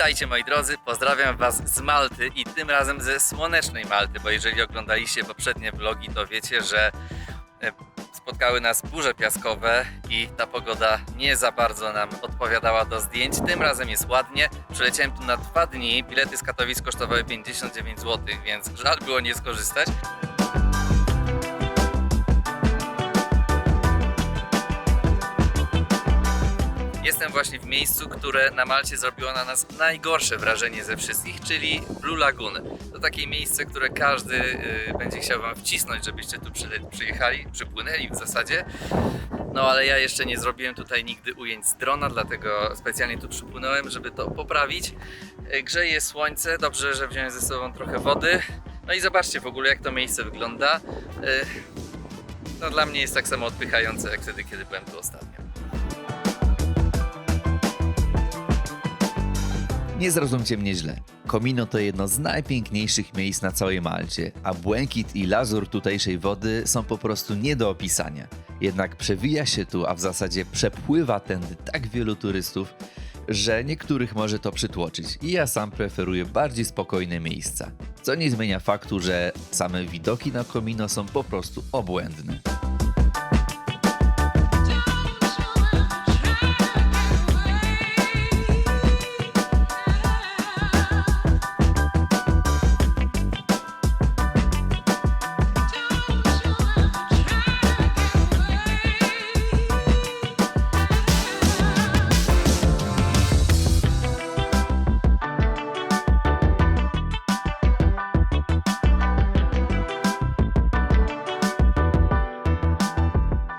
Witajcie moi drodzy, pozdrawiam Was z Malty i tym razem ze słonecznej Malty, bo jeżeli oglądaliście poprzednie vlogi, to wiecie, że spotkały nas burze piaskowe i ta pogoda nie za bardzo nam odpowiadała do zdjęć. Tym razem jest ładnie, przyleciałem tu na 2 dni, bilety z Katowic kosztowały 59 zł, więc żal było nie skorzystać. Jestem właśnie w miejscu, które na Malcie zrobiło na nas najgorsze wrażenie ze wszystkich, czyli Blue Lagoon. To takie miejsce, które każdy będzie chciał Wam wcisnąć, żebyście tu przypłynęli w zasadzie. No ale ja jeszcze nie zrobiłem tutaj nigdy ujęć z drona, dlatego specjalnie tu przypłynąłem, żeby to poprawić. Grzeje słońce, dobrze, że wziąłem ze sobą trochę wody. No i zobaczcie w ogóle, jak to miejsce wygląda. No dla mnie jest tak samo odpychające, jak wtedy, kiedy byłem tu ostatnio. Nie zrozumcie mnie źle. Comino to jedno z najpiękniejszych miejsc na całej Malcie, a błękit i lazur tutejszej wody są po prostu nie do opisania. Jednak przewija się tu, a w zasadzie przepływa tędy tak wielu turystów, że niektórych może to przytłoczyć i ja sam preferuję bardziej spokojne miejsca. Co nie zmienia faktu, że same widoki na Comino są po prostu obłędne.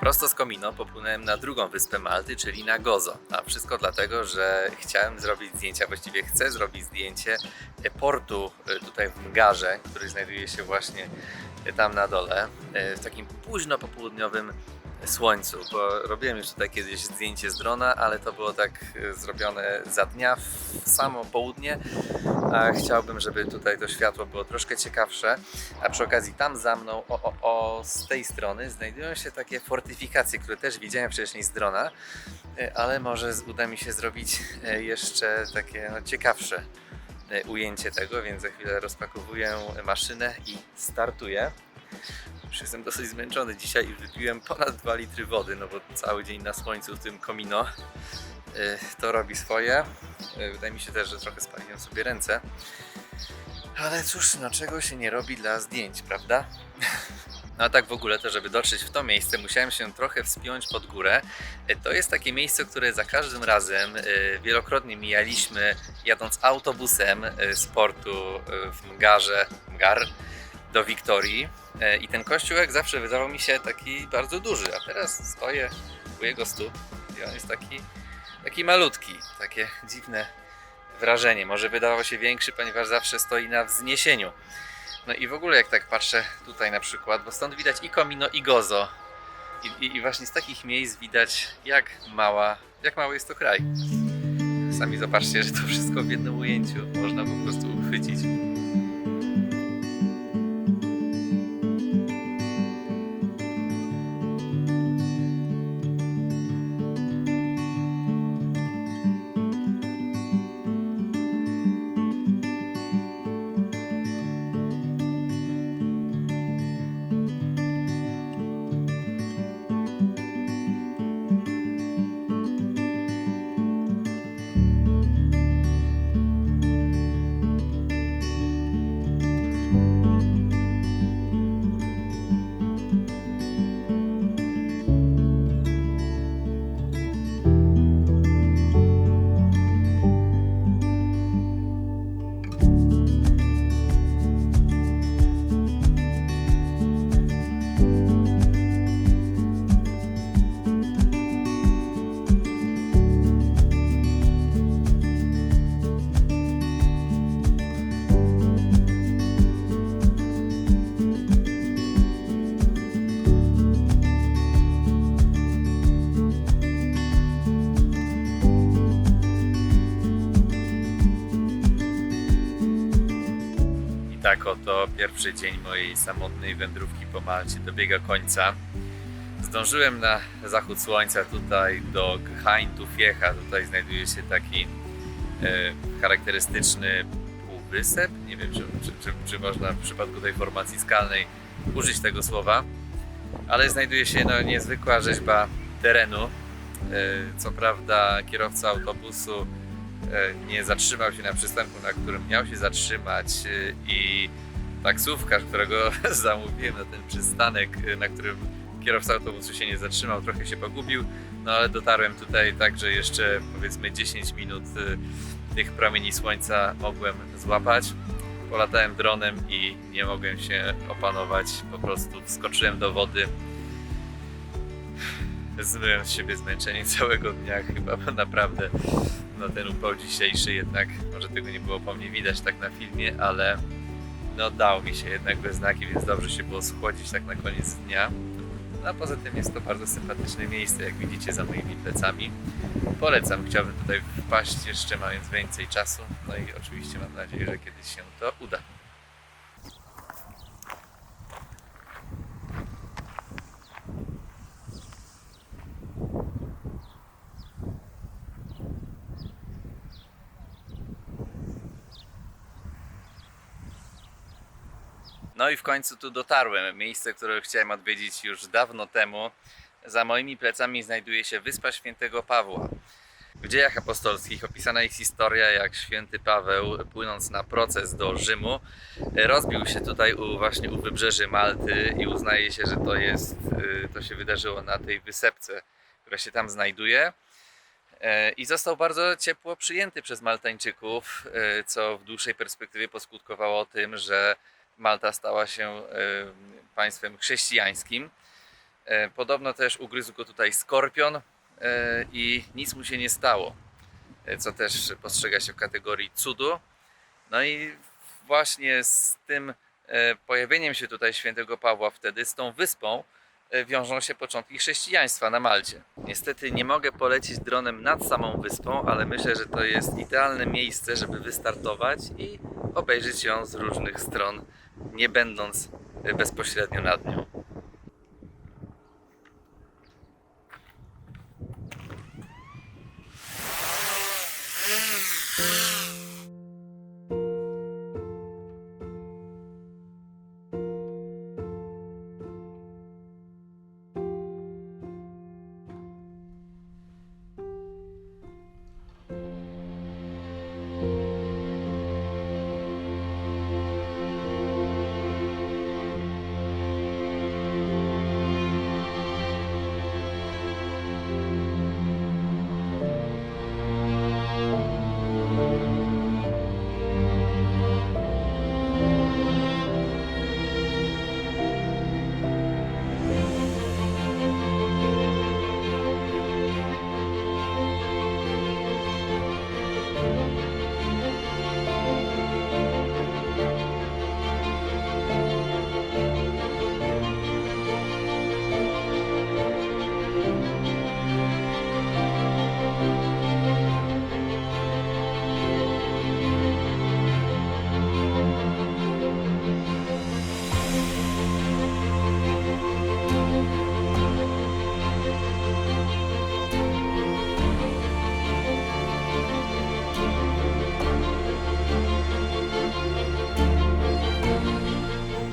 Prosto z Comino popłynąłem na drugą wyspę Malty, czyli na Gozo. A wszystko dlatego, że chciałem zrobić zdjęcia, właściwie chcę zrobić zdjęcie portu tutaj w Mgarze, który znajduje się właśnie tam na dole, w takim późno popołudniowym słońcu, bo robiłem już tutaj kiedyś zdjęcie z drona, ale to było tak zrobione za dnia w samo południe, a chciałbym, żeby tutaj to światło było troszkę ciekawsze, a przy okazji tam za mną, z tej strony znajdują się takie fortyfikacje, które też widziałem wcześniej z drona, ale może uda mi się zrobić jeszcze takie ciekawsze ujęcie tego, więc za chwilę rozpakowuję maszynę i startuję. Już jestem dosyć zmęczony dzisiaj i wypiłem ponad 2 litry wody, no bo cały dzień na słońcu w tym Comino to robi swoje. Wydaje mi się też, że trochę spaliłem sobie ręce. Ale cóż, no czego się nie robi dla zdjęć, prawda? No a tak w ogóle to, żeby dotrzeć w to miejsce, musiałem się trochę wspiąć pod górę. To jest takie miejsce, które za każdym razem wielokrotnie mijaliśmy jadąc autobusem z portu w Mgar do Wiktorii. I ten kościółek zawsze wydawał mi się taki bardzo duży, a teraz stoję u jego stóp i on jest taki malutki, takie dziwne wrażenie. Może wydawał się większy, ponieważ zawsze stoi na wzniesieniu. No i w ogóle jak tak patrzę tutaj na przykład, bo stąd widać i Comino, i Gozo. I właśnie z takich miejsc widać jak mały jest to kraj. Sami zobaczcie, że to wszystko w jednym ujęciu można po prostu uchwycić. tak oto pierwszy dzień mojej samotnej wędrówki po Malcie dobiega końca. Zdążyłem na zachód słońca tutaj do Ghain Tufieha. Tutaj znajduje się taki charakterystyczny półwysep. Nie wiem, czy można w przypadku tej formacji skalnej użyć tego słowa, ale znajduje się niezwykła rzeźba terenu. Co prawda kierowca autobusu nie zatrzymał się na przystanku, na którym miał się zatrzymać, i taksówkarz, którego zamówiłem na ten przystanek, na którym kierowca autobusu się nie zatrzymał, trochę się pogubił, no ale dotarłem tutaj tak, że jeszcze powiedzmy 10 minut tych promieni słońca mogłem złapać. Polatałem dronem i nie mogłem się opanować, po prostu wskoczyłem do wody. Zmyłem z siebie zmęczenie całego dnia chyba, bo naprawdę ten upał dzisiejszy jednak, może tego nie było po mnie widać tak na filmie, ale dał mi się jednak we znaki, więc dobrze się było schłodzić tak na koniec dnia. A poza tym jest to bardzo sympatyczne miejsce, jak widzicie za moimi plecami. Polecam, chciałbym tutaj wpaść jeszcze mając więcej czasu, no i oczywiście mam nadzieję, że kiedyś się to uda. No i w końcu tu dotarłem. Miejsce, które chciałem odwiedzić już dawno temu. Za moimi plecami znajduje się Wyspa Świętego Pawła. W dziejach apostolskich opisana jest historia, jak święty Paweł, płynąc na proces do Rzymu, rozbił się tutaj właśnie u wybrzeży Malty i uznaje się, że to się wydarzyło na tej wysepce, która się tam znajduje. I został bardzo ciepło przyjęty przez Maltańczyków, co w dłuższej perspektywie poskutkowało tym, że Malta stała się państwem chrześcijańskim. Podobno też ugryzł go tutaj skorpion i nic mu się nie stało, co też postrzega się w kategorii cudu. No i właśnie z tym pojawieniem się tutaj świętego Pawła wtedy, z tą wyspą, wiążą się początki chrześcijaństwa na Malcie. Niestety nie mogę polecieć dronem nad samą wyspą, ale myślę, że to jest idealne miejsce, żeby wystartować i obejrzeć ją z różnych stron, nie będąc bezpośrednio nad nią.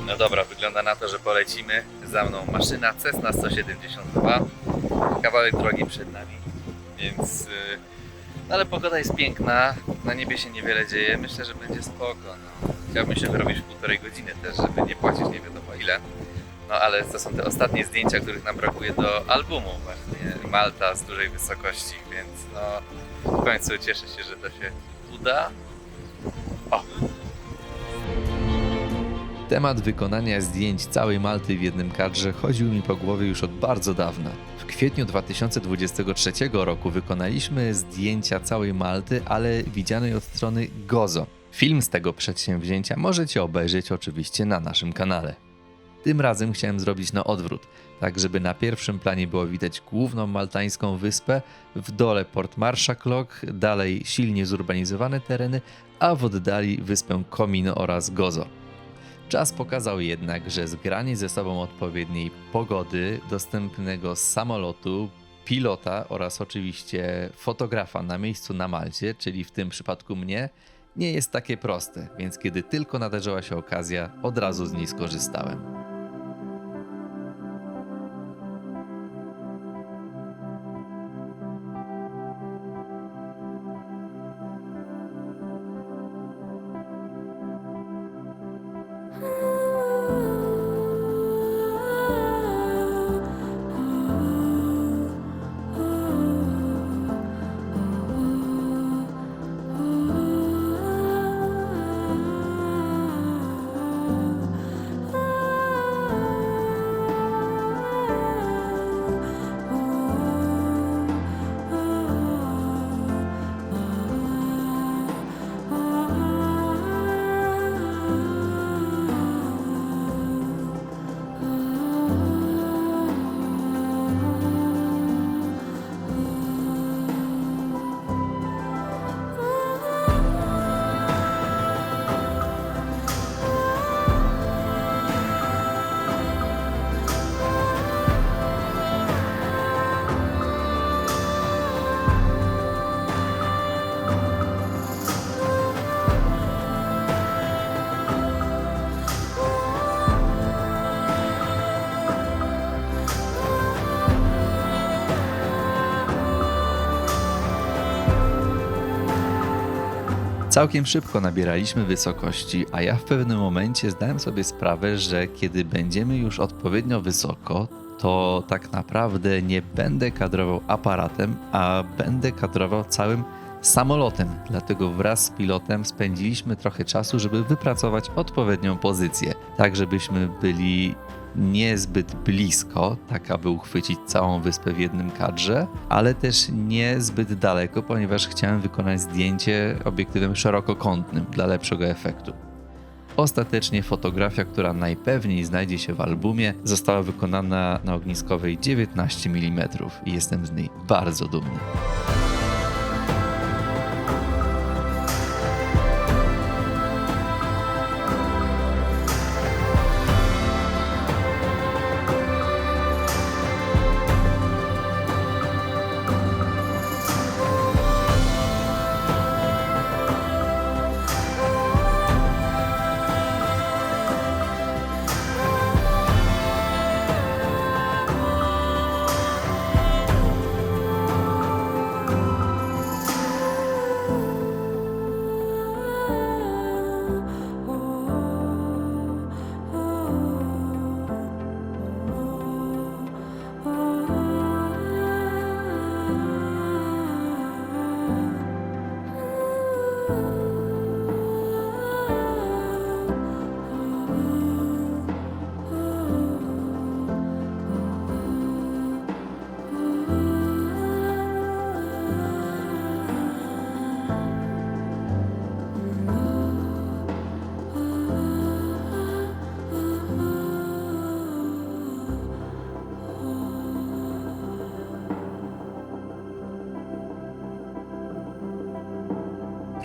No dobra, wygląda na to, że polecimy. Za mną maszyna Cessna 172. Kawałek drogi przed nami, więc... ale pogoda jest piękna, na niebie się niewiele dzieje. Myślę, że będzie spoko. Chciałbym się wyrobić w 1,5 godziny też, żeby nie płacić nie wiadomo ile. No ale to są te ostatnie zdjęcia, których nam brakuje do albumu właśnie Malta z dużej wysokości, więc w końcu cieszę się, że to się uda. O! Temat wykonania zdjęć całej Malty w jednym kadrze chodził mi po głowie już od bardzo dawna. W kwietniu 2023 roku wykonaliśmy zdjęcia całej Malty, ale widzianej od strony Gozo. Film z tego przedsięwzięcia możecie obejrzeć oczywiście na naszym kanale. Tym razem chciałem zrobić na odwrót, tak żeby na pierwszym planie było widać główną maltańską wyspę, w dole Port Marshallock, dalej silnie zurbanizowane tereny, a w oddali wyspę Comino oraz Gozo. Czas pokazał jednak, że zgranie ze sobą odpowiedniej pogody, dostępnego z samolotu, pilota oraz oczywiście fotografa na miejscu na Malcie, czyli w tym przypadku mnie, nie jest takie proste, więc kiedy tylko nadarzyła się okazja, od razu z niej skorzystałem. Całkiem szybko nabieraliśmy wysokości, a ja w pewnym momencie zdałem sobie sprawę, że kiedy będziemy już odpowiednio wysoko, to tak naprawdę nie będę kadrował aparatem, a będę kadrował całym samolotem. Dlatego wraz z pilotem spędziliśmy trochę czasu, żeby wypracować odpowiednią pozycję, tak żebyśmy byli niezbyt blisko, tak aby uchwycić całą wyspę w jednym kadrze, ale też nie zbyt daleko, ponieważ chciałem wykonać zdjęcie obiektywem szerokokątnym dla lepszego efektu. Ostatecznie fotografia, która najpewniej znajdzie się w albumie, została wykonana na ogniskowej 19 mm i jestem z niej bardzo dumny.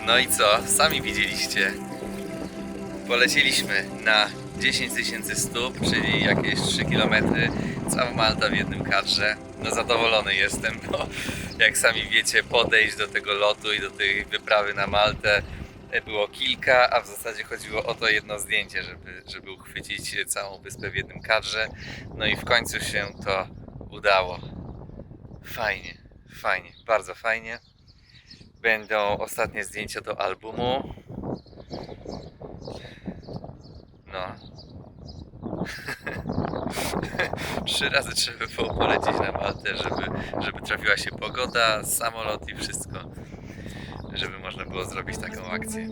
No i co? Sami widzieliście. Polecieliśmy na 10 000 stóp, czyli jakieś 3 km. Cała Malta w jednym kadrze. No zadowolony jestem, bo jak sami wiecie, podejść do tego lotu i do tej wyprawy na Maltę było kilka, a w zasadzie chodziło o to jedno zdjęcie, żeby uchwycić całą wyspę w jednym kadrze. No i w końcu się to udało. Fajnie, fajnie, bardzo fajnie. Będą ostatnie zdjęcia do albumu. No. 3 razy trzeba było polecieć na Maltę, żeby trafiła się pogoda, samolot i wszystko. Żeby można było zrobić taką akcję.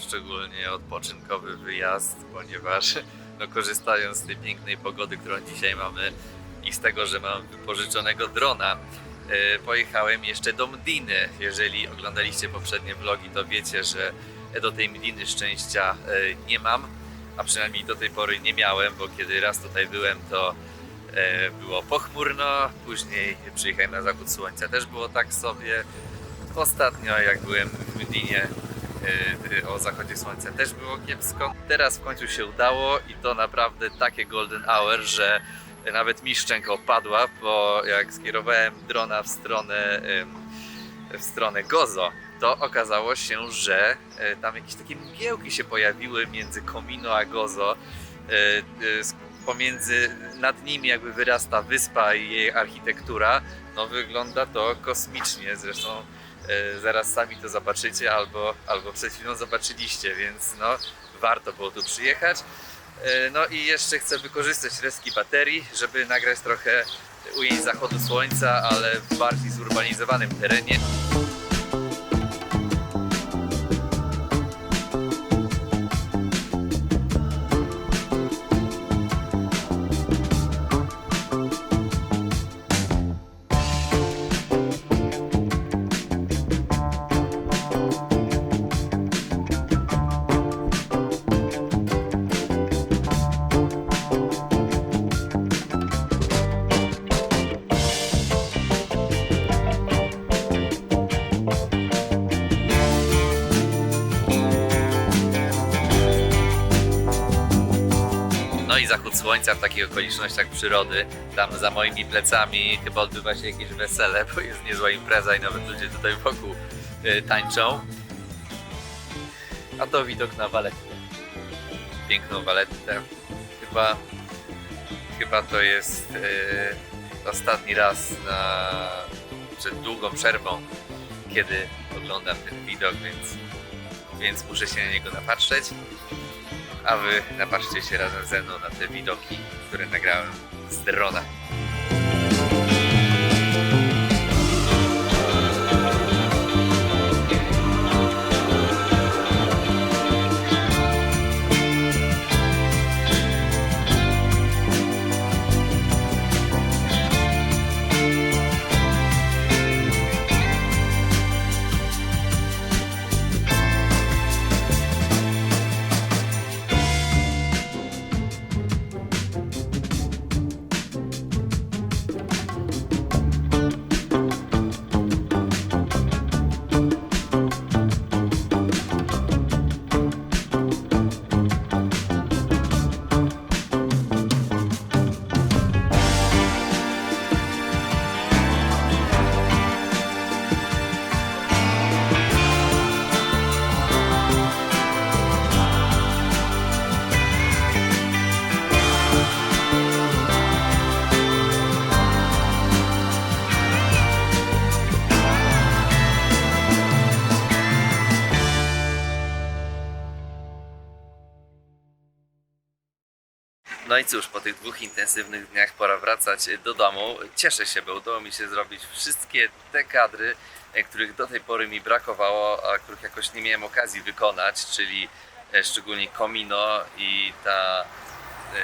szczególnie odpoczynkowy wyjazd, ponieważ no, korzystając z tej pięknej pogody, którą dzisiaj mamy i z tego, że mam wypożyczonego drona, pojechałem jeszcze do Mdiny. Jeżeli oglądaliście poprzednie vlogi, to wiecie, że do tej Mdiny szczęścia nie mam, a przynajmniej do tej pory nie miałem, bo kiedy raz tutaj byłem, to było pochmurno, później przyjechałem na zachód słońca, też było tak sobie. Ostatnio jak byłem w Mdinie o zachodzie słońca też było kiepsko. Teraz w końcu się udało i to naprawdę takie golden hour, że nawet mi szczęka opadła, bo jak skierowałem drona w stronę Gozo, to okazało się, że tam jakieś takie mgiełki się pojawiły między Comino a Gozo. Nad nimi jakby wyrasta wyspa i jej architektura. No wygląda to kosmicznie, zresztą zaraz sami to zobaczycie albo przed chwilą zobaczyliście, więc no warto było tu przyjechać. No i jeszcze chcę wykorzystać resztki baterii, żeby nagrać trochę ujęć zachodu słońca, ale w bardziej zurbanizowanym terenie. No i zachód słońca w takich okolicznościach przyrody. Tam za moimi plecami chyba odbywa się jakieś wesele, bo jest niezła impreza i nawet ludzie tutaj wokół tańczą. A to widok na Valettę. Piękną Valettę. Chyba to jest ostatni raz przed długą przerwą, kiedy oglądam ten widok, więc muszę się na niego napatrzeć. A wy napatrzcie się razem ze mną na te widoki, które nagrałem z drona. No i cóż, po tych 2 intensywnych dniach pora wracać do domu. Cieszę się, bo udało mi się zrobić wszystkie te kadry, których do tej pory mi brakowało, a których jakoś nie miałem okazji wykonać, czyli szczególnie Comino i ta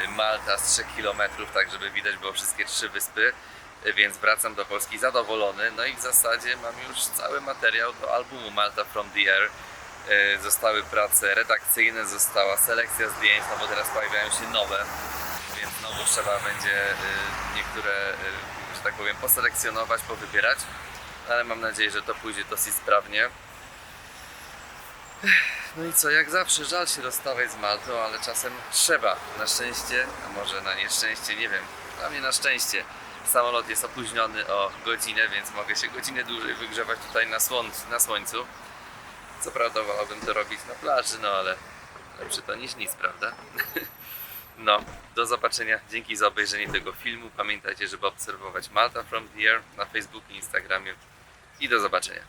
Malta z 3 km, tak żeby widać było wszystkie 3 wyspy. Więc wracam do Polski zadowolony. No i w zasadzie mam już cały materiał do albumu Malta from the Air. Zostały prace redakcyjne, została selekcja zdjęć, no bo teraz pojawiają się nowe, więc znowu trzeba będzie niektóre, że tak powiem, poselekcjonować, powybierać, ale mam nadzieję, że to pójdzie dosyć sprawnie. No i co, jak zawsze żal się rozstawać z Maltą, ale czasem trzeba. Na szczęście, a może na nieszczęście, nie wiem, dla mnie na szczęście. Samolot jest opóźniony o godzinę, więc mogę się godzinę dłużej wygrzewać tutaj na słońcu. Co prawda wolałbym to robić na plaży, no ale lepsze to niż nic, prawda? No, do zobaczenia. Dzięki za obejrzenie tego filmu. Pamiętajcie, żeby obserwować Malta from the Air na Facebooku i Instagramie. I do zobaczenia.